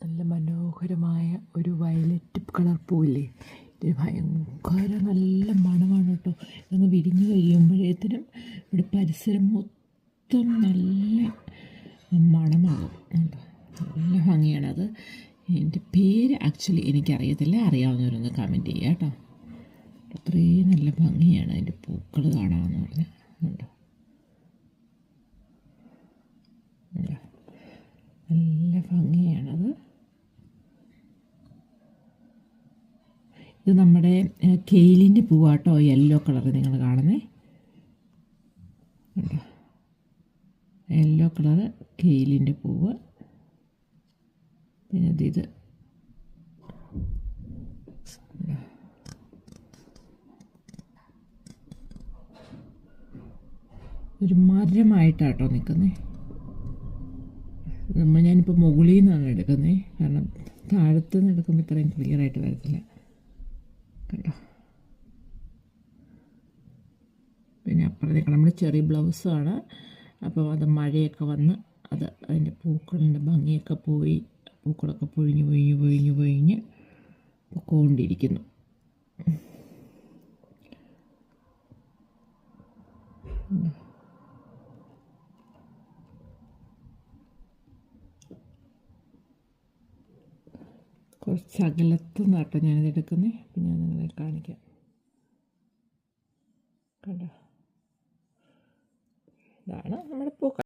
നല്ല മനോഹരമായ ഒരു വയലറ്റ് കളർ പൂവില്ലേ, ഇത് ഭയങ്കര നല്ല മണമാണ് കേട്ടോ. ഇതങ്ങ് വിരിഞ്ഞ് കഴിയുമ്പോഴേത്തിനും ഇവിടെ പരിസരം മൊത്തം നല്ല മണമാകും കേട്ടോ. നല്ല ഭംഗിയാണത്. എൻ്റെ പേര് ആക്ച്വലി എനിക്കറിയത്തില്ല, അറിയാവുന്നവരൊന്ന് കമൻറ്റ് ചെയ്യുക കേട്ടോ. അത്രയും നല്ല ഭംഗിയാണ് അതിൻ്റെ പൂക്കൾ കാണാമെന്ന് പറഞ്ഞാൽ കേട്ടോ. നല്ല ഭംഗിയാണത്. ഇത് നമ്മുടെ കെയിലിൻ്റെ പൂവാട്ടോ, യെല്ലോ കളർ നിങ്ങൾ കാണുന്നേ കേട്ടോ. യെല്ലോ കളറ് കെയിലിൻ്റെ പൂവ്. പിന്നെ ഇത് ഒരു മരമായിട്ടാട്ടോ നിൽക്കുന്നത്. ഞാനിപ്പോൾ മുകളിൽ നിന്നാണ് എടുക്കുന്നത്, കാരണം താഴത്ത് നിന്ന് എടുക്കുമ്പോൾ ഇത്രയും ക്ലിയറായിട്ട് വരത്തില്ല കേട്ടോ. പിന്നെ അപ്പുറത്തേക്ക് നമ്മുടെ ചെറിയ ബ്ലൗസാണ്, അപ്പോൾ അത് മഴയൊക്കെ വന്ന് അത് അതിൻ്റെ പൂക്കളിൻ്റെ ഭംഗിയൊക്കെ പോയി, പൂക്കളൊക്കെ പൊഴിഞ്ഞ് പൊക്കോണ്ടിരിക്കുന്നു. കുറച്ച് അകലത്തുനിന്നാട്ടോ ഞാനിത് എടുക്കുന്നത്. അപ്പം ഞാൻ നിങ്ങളെ കാണിക്കാം കണ്ടോ. ഇതാണ് നമ്മുടെ പൂക്കൾ.